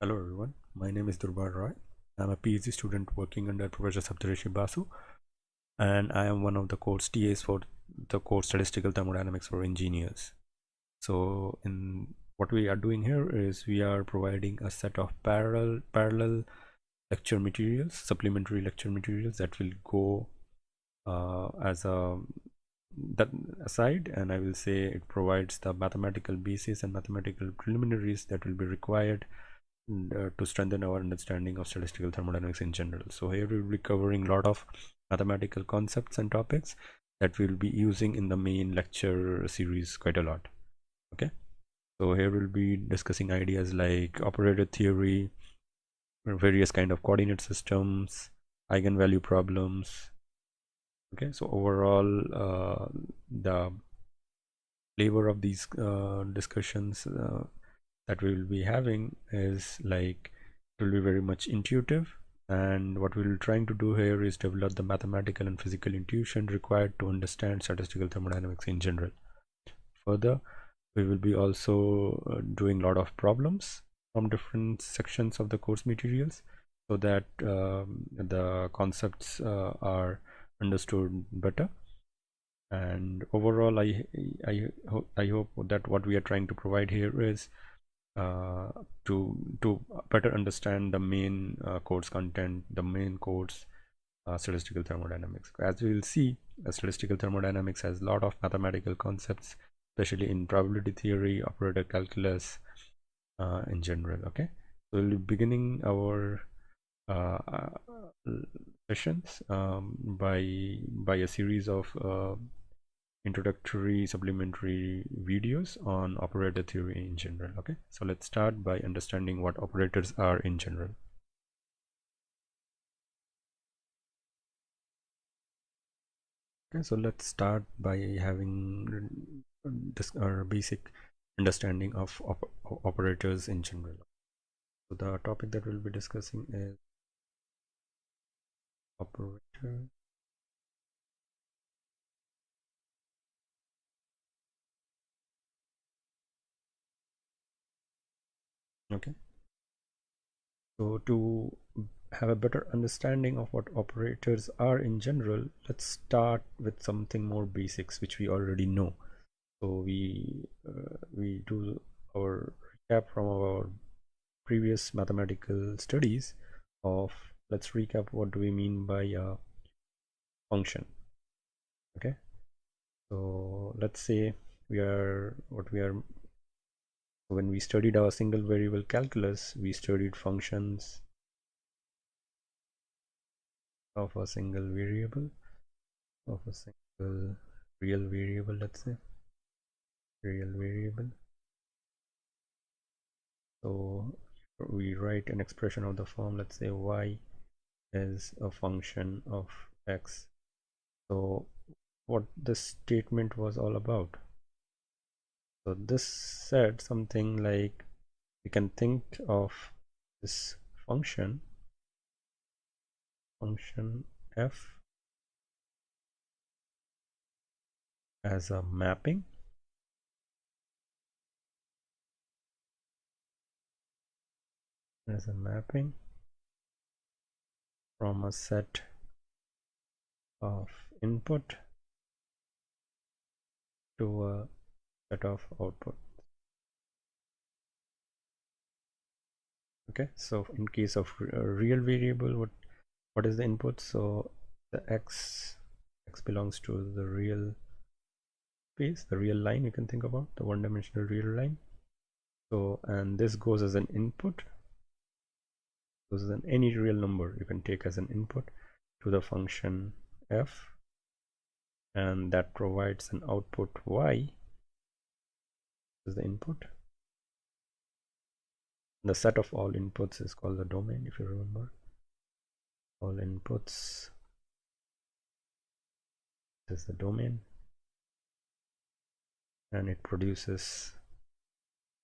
Hello everyone, my name is Durbar Roy. I'm a PhD student working under Professor Saptareshi Basu, and I am one of the course TAs for the course Statistical Thermodynamics for Engineers. So in what we are doing here is we are providing a set of parallel lecture materials, supplementary lecture materials that will go as a that aside, and I will say it provides the mathematical basis and mathematical preliminaries that will be required to strengthen our understanding of statistical thermodynamics in general. So here we will be covering a lot of mathematical concepts and topics that we will be using in the main lecture series quite a lot. Okay, so here we'll be discussing ideas like operator theory, various kind of coordinate systems, eigenvalue problems. Okay, so overall the flavor of these discussions that we will be having is like it will be very much intuitive, and what we will trying to do here is develop the mathematical and physical intuition required to understand statistical thermodynamics in general. Further, we will be also doing a lot of problems from different sections of the course materials so that the concepts are understood better. And overall I hope that what we are trying to provide here is to better understand the main course content, the main course statistical thermodynamics. As we will see, statistical thermodynamics has a lot of mathematical concepts, especially in probability theory, operator calculus, in general. Okay, so we'll be beginning our uh, sessions by a series of introductory supplementary videos on operator theory in general. Okay, so let's start by understanding what operators are in general. Okay, so let's start by having this our basic understanding of operators in general. So the topic that we'll be discussing is operator. Okay, so to have a better understanding of what operators are in general, let's start with something more basics which we already know. So we do our recap from our previous mathematical studies of, let's recap what do we mean by a function. Okay, so let's say we are when we studied our single variable calculus, we studied functions of a single variable, of a single real variable, let's say real variable. So we write an expression of the form, let's say y is a function of x. So what this statement was all about, so this said something like we can think of this function f as a mapping from a set of input to a set of output. Okay, so in case of a real variable, what is the input? So the x belongs to the real space, the real line, you can think about the one-dimensional real line. So, and this goes as an input, goes as any real number you can take as an input to the function f, and that provides an output y is the input. The set of all inputs is called the domain, if you remember. All inputs is the domain, and it produces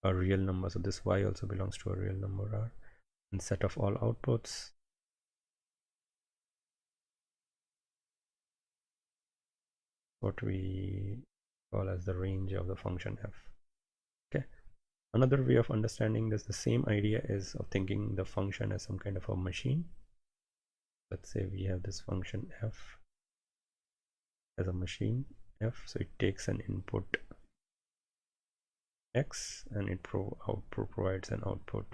a real number. So this y also belongs to a real number r. And set of all outputs what we call as the range of the function f. Okay, Another way of understanding this, the same idea, is of thinking the function as some kind of a machine. Let's say we have this function f as a machine f, so it takes an input x and it provides an output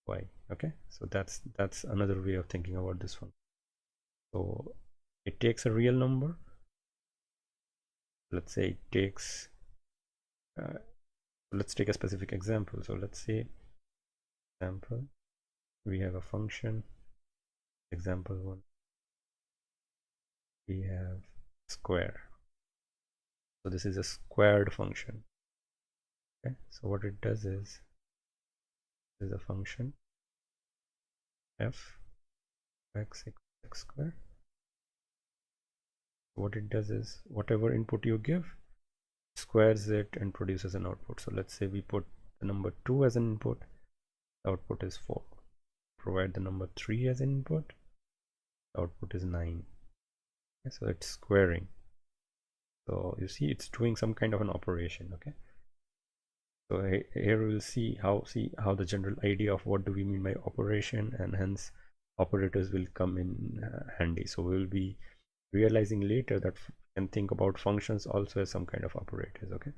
y. Okay, so that's another way of thinking about this one. So it takes a real number. Let's say it takes let's take a specific example. So let's say example, we have a function, example 1, we have square. So this is a squared function. Okay, so what it does is a function f x equals x squared. What it does is whatever input you give, squares it and produces an output. So let's say we put the number 2 as an input, the output is 4. Provide the number 3 as an input, the output is 9. Okay, so it's squaring. So you see it's doing some kind of an operation. Okay, so here we'll see how the general idea of what do we mean by operation, and hence operators will come in handy. So we'll be realizing later that can think about functions also as some kind of operators. Okay,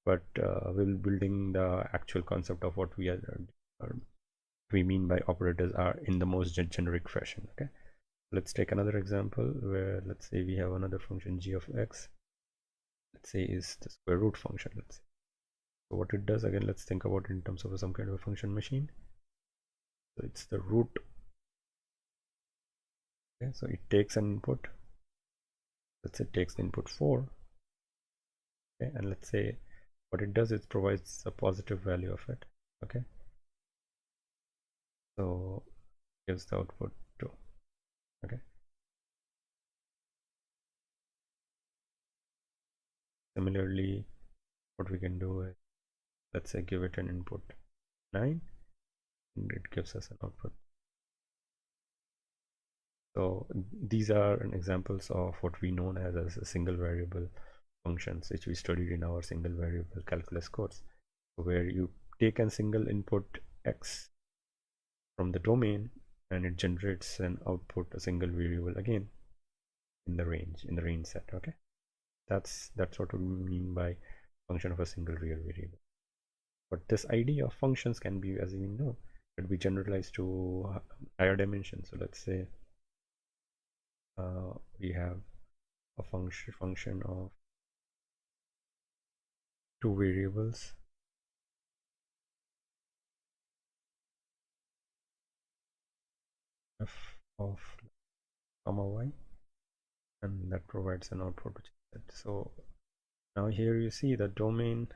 but we'll building the actual concept of what we mean by operators are in the most generic fashion. Okay, let's take another example where let's say we have another function g of x, let's say is the square root function. Let's say, so what it does, again let's think about it in terms of some kind of a function machine. So it's the root. Okay, so it takes an input, let's say it takes the input 4. Okay, and let's say what it does is provides a positive value of it. Okay, so gives the output 2. Okay, similarly what we can do is, let's say give it an input 9 and it gives us an output. So these are examples of what we know as a single variable functions, which we studied in our single variable calculus course, where you take a single input x from the domain and it generates an output, a single variable again in the range set. Okay, that's what we mean by function of a single real variable. But this idea of functions can be, as we know, could be generalized to higher dimensions. So let's say we have a function of two variables, f of comma y, and that provides an output which is that. So now here you see the domain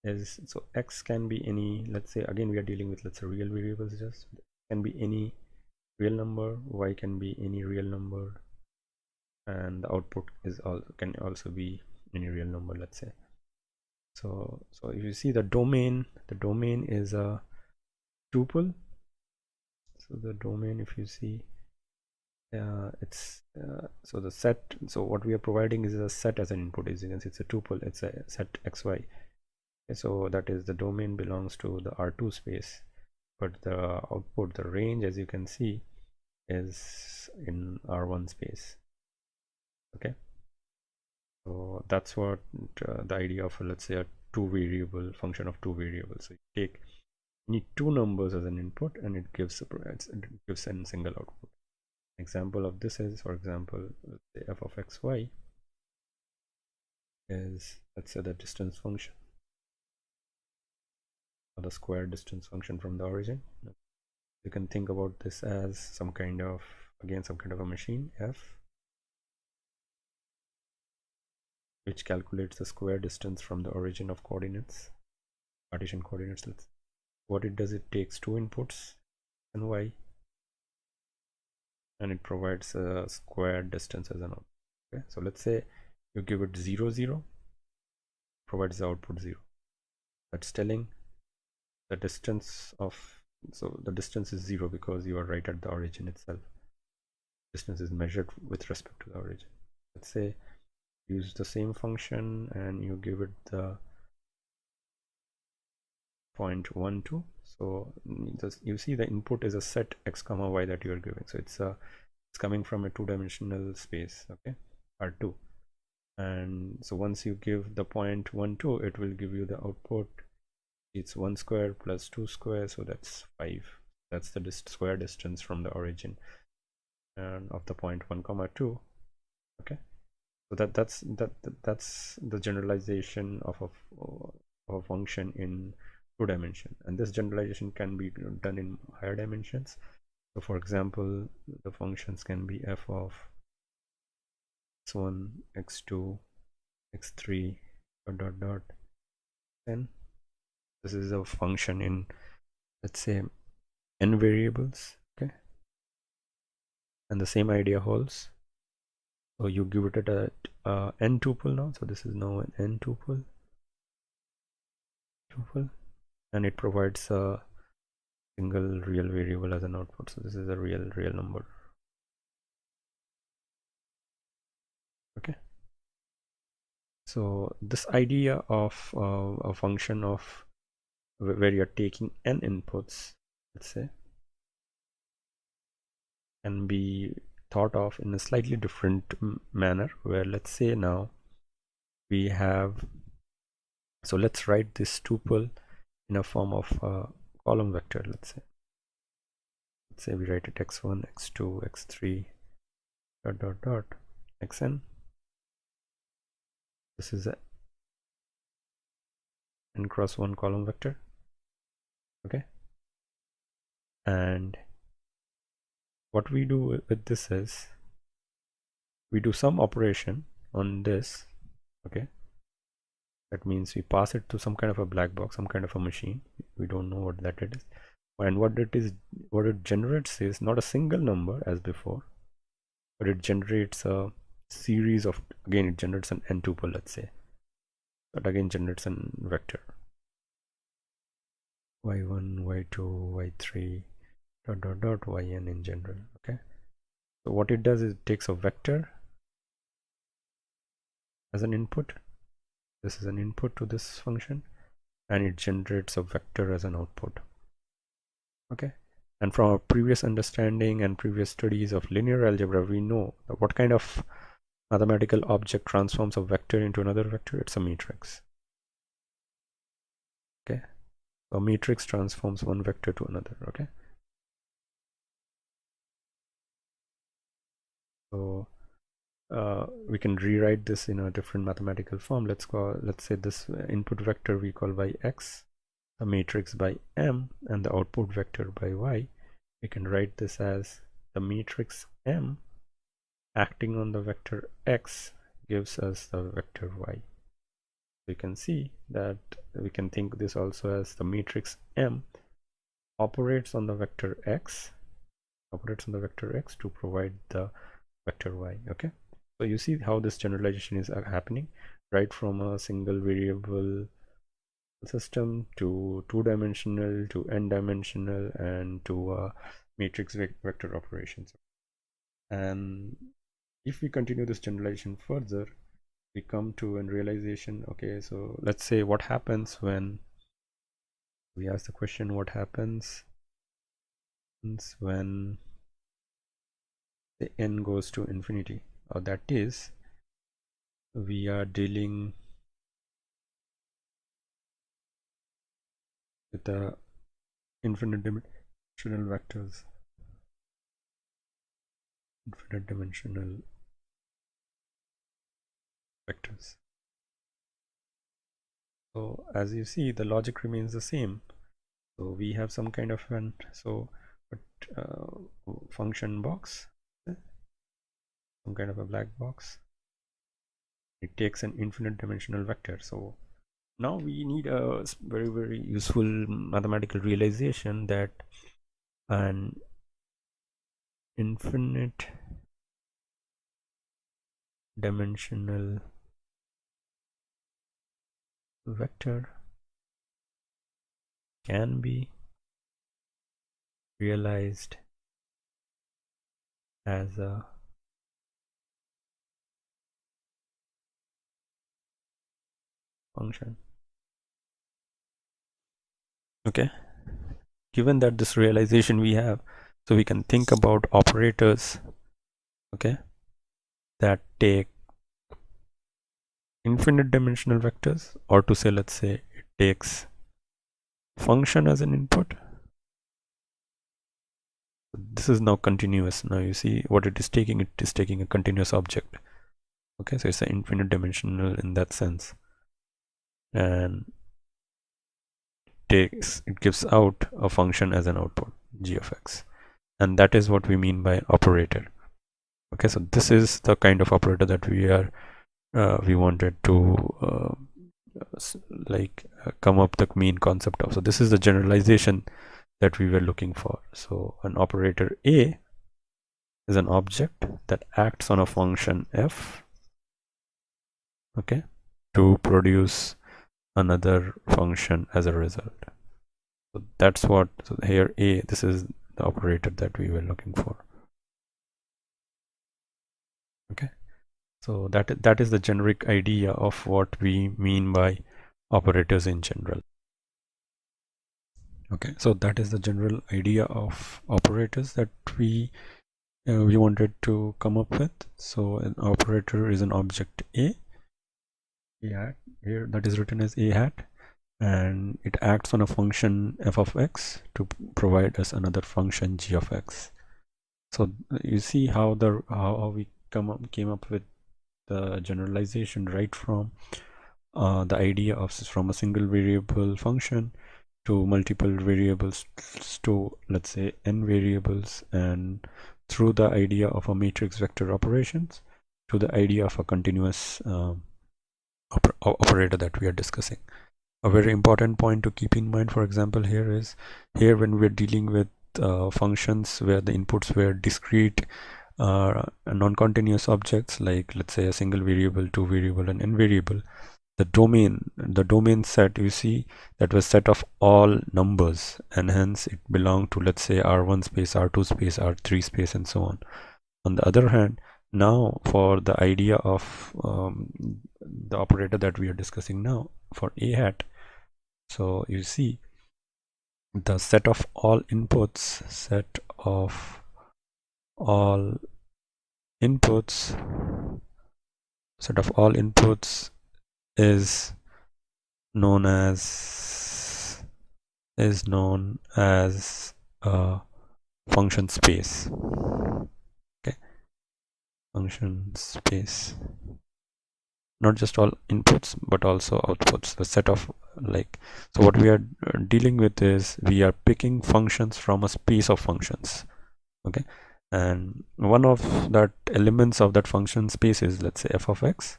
is, so x can be any, let's say again we are dealing with, let's say, real variables, just can be any real number, y can be any real number, and the output is can also be any real number, let's say. So if you see the domain is a tuple. So the domain, if you see, it's so the set, so what we are providing is a set as an input. As you can see, it's a tuple, it's a set xy. Okay, so that is the domain belongs to the R2 space, but the output, the range, as you can see, is in R1 space. Okay, so that's what the idea of, let's say, a two variable function of two variables. So you take, you need two numbers as an input and it gives a single output. An example of this is, for example, let's say f of xy is, let's say, the distance function, or the square distance function from the origin. You can think about this as some kind of, again, some kind of a machine f, which calculates the square distance from the origin of coordinates, Cartesian coordinates. What it does, it takes two inputs and y, and it provides a square distance as an output. Okay, so let's say you give it 0 0, provides the output 0. That's telling the distance of, so the distance is 0 because you are right at the origin itself. Distance is measured with respect to the origin. Let's say use the same function and you give it the 0.12. So you see the input is a set x comma y that you are giving, so it's coming from a two-dimensional space, okay, R2. And so once you give the 0.12, it will give you the output. It's 1 square plus 2 square, so that's 5. That's the square distance from the origin and of the point 1 comma 2. Okay, so that's the generalization of a function in 2 dimension, and this generalization can be done in higher dimensions. So for example, the functions can be f of x1, x2, x3 dot dot n. This is a function in, let's say, n variables, okay, and the same idea holds. So you give it a n tuple now, so this is now an n tuple, and it provides a single real variable as an output. So this is a real number, okay. So this idea of a function of where you're taking n inputs, let's say, can be thought of in a slightly different manner, where let's say now we have, so let's write this tuple in a form of a column vector. Let's say we write it x1, x2, x3 dot dot dot xn. This is a n cross 1 column vector, okay. And what we do with this is we do some operation on this, okay. That means we pass it to some kind of a black box, some kind of a machine. We don't know what that it is, and what it generates is not a single number as before, but it generates a series of, again it generates an n tuple, let's say, but again generates a vector y1, y2, y3 dot dot dot yn in general, okay. So what it does is it takes a vector as an input. This is an input to this function, and it generates a vector as an output, okay. And from our previous understanding and previous studies of linear algebra, we know that what kind of mathematical object transforms a vector into another vector. It's a matrix, okay. So a matrix transforms one vector to another, okay. So we can rewrite this in a different mathematical form. Let's say this input vector we call by x, the matrix by m, and the output vector by y. We can write this as the matrix m acting on the vector x gives us the vector y. We can see that we can think this also as the matrix m operates on the vector x to provide the vector y, okay. So you see how this generalization is happening, right from a single variable system to two-dimensional to n-dimensional and to matrix vector operations. And if we continue this generalization further, we come to a realization, okay, so let's say what happens when we ask the question, what happens when the n goes to infinity, or that is, we are dealing with the infinite dimensional vectors, So as you see, the logic remains the same. So we have some kind of an function box, some kind of a black box. It takes an infinite dimensional vector. So now we need a very useful mathematical realization that an infinite dimensional vector can be realized as a function. Okay, given that this realization we have, so we can think about operators, okay, that take infinite dimensional vectors, or to say, let's say it takes function as an input. This is now continuous. Now you see what it is taking a continuous object. Okay, so it's an infinite dimensional in that sense, and it gives out a function as an output, g of x, and that is what we mean by operator. Okay, so this is the kind of operator that we wanted to come up the main concept of. So this is the generalization that we were looking for. So an operator A is an object that acts on a function f, okay, to produce another function as a result. So that's what, so here A, this is the operator that we were looking for. Okay, so that is the generic idea of what we mean by operators in general. Okay, so that is the general idea of operators that we wanted to come up with. So an operator is an object A hat here that is written as A hat, and it acts on a function f of x to provide us another function g of x. So you see how we came up with the generalization right from the idea of from a single variable function to multiple variables to, let's say, n variables, and through the idea of a matrix vector operations to the idea of a continuous operator that we are discussing. A very important point to keep in mind, for example, here is when we're dealing with functions where the inputs were discrete non-continuous objects, like let's say a single variable, two variable, and n variable, the domain set, you see, that was set of all numbers, and hence it belonged to, let's say, R1 space, R2 space, R3 space, and so on. On the other hand, now for the idea of the operator that we are discussing now for A hat, so you see the set of all inputs is known as a function space. Okay, function space, not just all inputs but also outputs, the set of, like, so what we are dealing with is we are picking functions from a space of functions. Okay, and one of that elements of that function space is, let's say, f of x,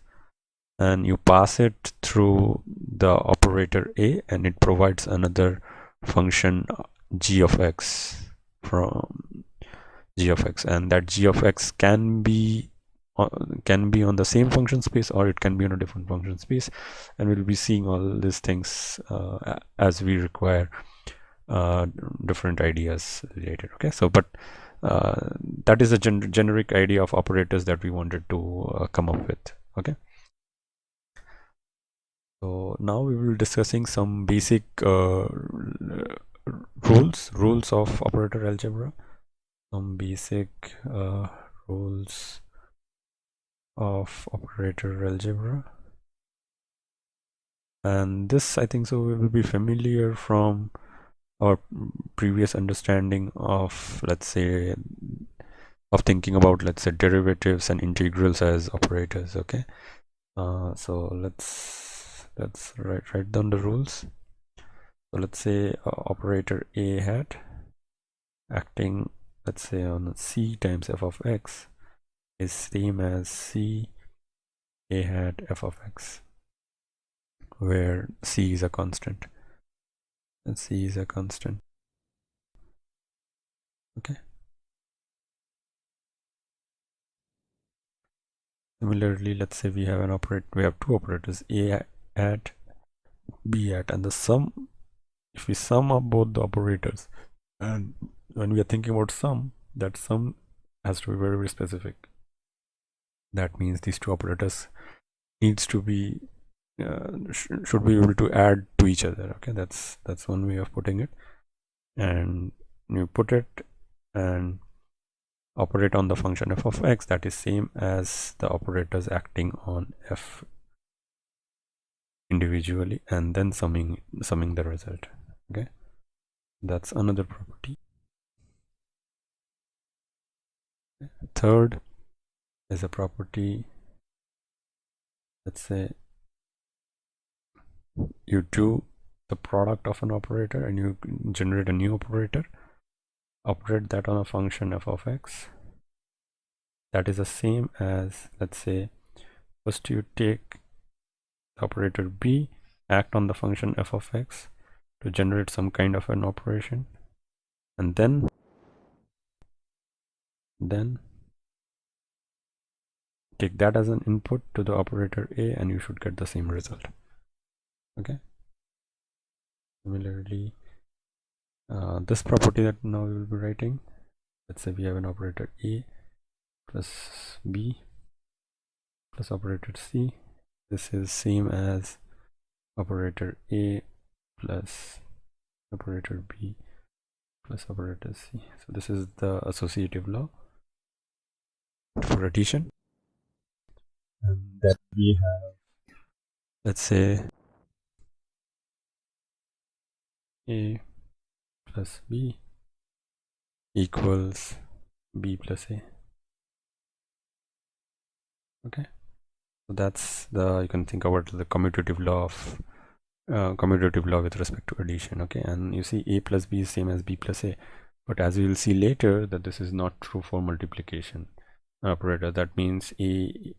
and you pass it through the operator A, and it provides another function g of x from g of x, and that g of x can be on the same function space, or it can be on a different function space, and we'll be seeing all these things as we require different ideas related. Okay, so but that is a generic idea of operators that we wanted to come up with. Okay, so now we will be discussing some basic rules of operator algebra, some basic rules of operator algebra, and this, I think so, we will be familiar from our previous understanding of, let's say, of thinking about, let's say, derivatives and integrals as operators. Okay, so let's write down the rules. So let's say operator A hat acting, let's say, on c times f of x is same as c A hat f of x, where c is a constant, and c is a constant. Okay, similarly, let's say we have two operators, A hat, B hat, and the sum, if we sum up both the operators, and when we are thinking about sum, that sum has to be very, very specific. That means these two operators needs to be should be able to add to each other. Okay, that's one way of putting it. And you put it and operate on the function f of x that is same as the operators acting on f individually, and then summing the result. Okay, that's another property. Third is a property, let's say you do the product of an operator and you generate a new operator, operate that on a function f of x that is the same as, let's say, first you take the operator b, act on the function f of x to generate some kind of an operation, and then take that as an input to the operator a, and you should get the same result. Okay, similarly, this property that now we will be writing, let's say we have an operator a plus b plus operator c. This is same as operator a plus operator b plus operator c. So this is the associative law for addition. And then we have, let's say, a plus b equals b plus a. Okay, so that's the, you can think about the commutative law of with respect to addition. Okay, and you see a plus b is same as b plus a, but as we will see later that this is not true for multiplication operator. That means a,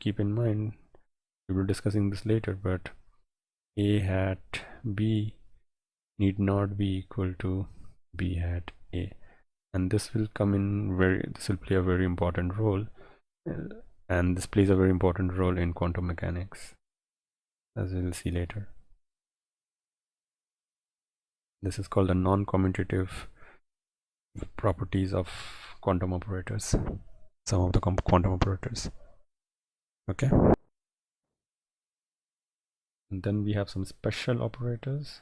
keep in mind, we will be discussing this later, but a hat b need not be equal to b hat a, and this will come in this will play a very important role, and this plays a very important role in quantum mechanics, as we will see later. This is called the non-commutative properties of quantum operators, some of the quantum operators. Okay, and then we have some special operators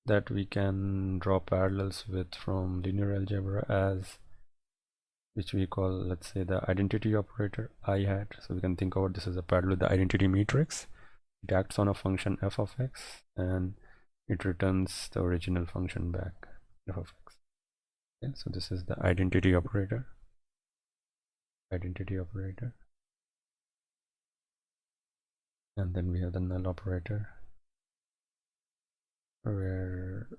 that we can draw parallels with from linear algebra, as which we call, let's say, the identity operator I hat. So we can think about this as a parallel with the identity matrix. It acts on a function f of x and it returns the original function back, f of x. Okay, so this is the identity operator. And then we have the null operator, where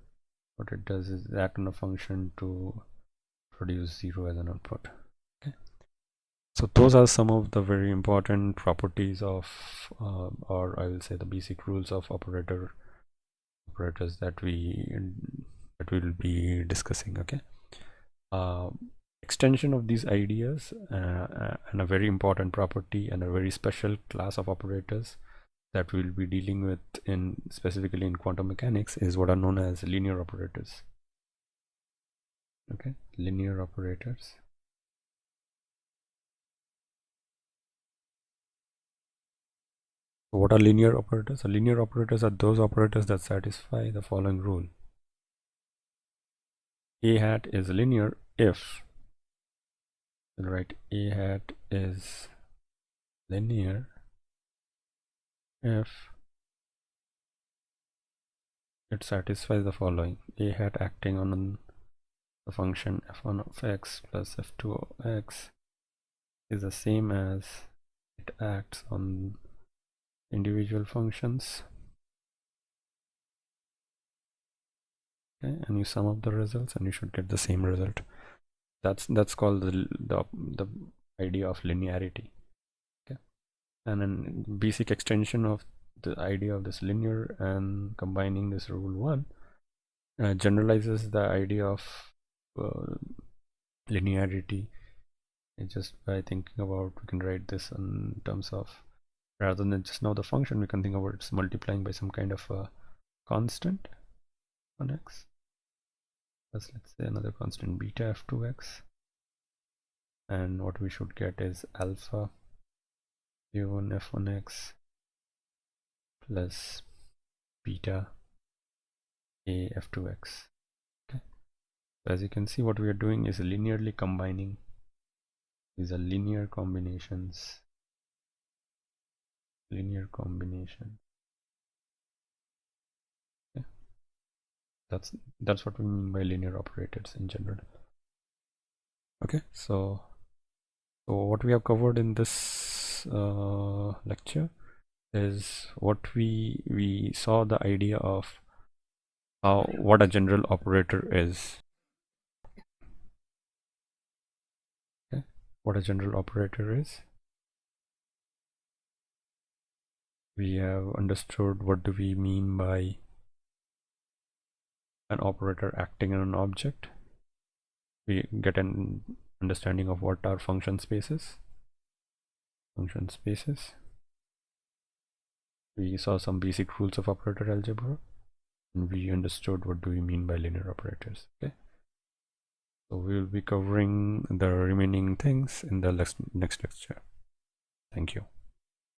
what it does is act on a function to produce 0 as an output. Okay, so those are some of the very important properties of or I will say the basic rules of operators that we will be discussing. Okay, extension of these ideas and a very important property and a very special class of operators that we'll be dealing with specifically in quantum mechanics is what are known as linear operators. Okay, linear operators. So what are linear operators? So linear operators are those operators that satisfy the following rule. A hat is linear if, right, A hat is linear if it satisfies the following: A hat acting on the function f1 of x plus f2 of x is the same as it acts on individual functions. Okay, and you sum up the results and you should get the same result. That's called the idea of linearity. Okay, and then basic extension of the idea of this linear and combining this rule 1 generalizes the idea of linearity. It's just by thinking about, we can write this in terms of, rather than just now the function, we can think about it's multiplying by some kind of a constant on x plus, let's say, another constant beta f2x, and what we should get is alpha a1 f1x plus beta a f2x. Okay, so as you can see, what we are doing is linearly combining. These are linear combinations. Linear combination. Okay. That's what we mean by linear operators in general. Okay, so what we have covered in this lecture is what we saw the idea of what a general operator is. Okay, what a general operator is. We have understood what do we mean by an operator acting on an object. We get an understanding of what are function spaces. We saw some basic rules of operator algebra, and we understood what do we mean by linear operators. Okay, so we will be covering the remaining things in the next lecture. Thank you.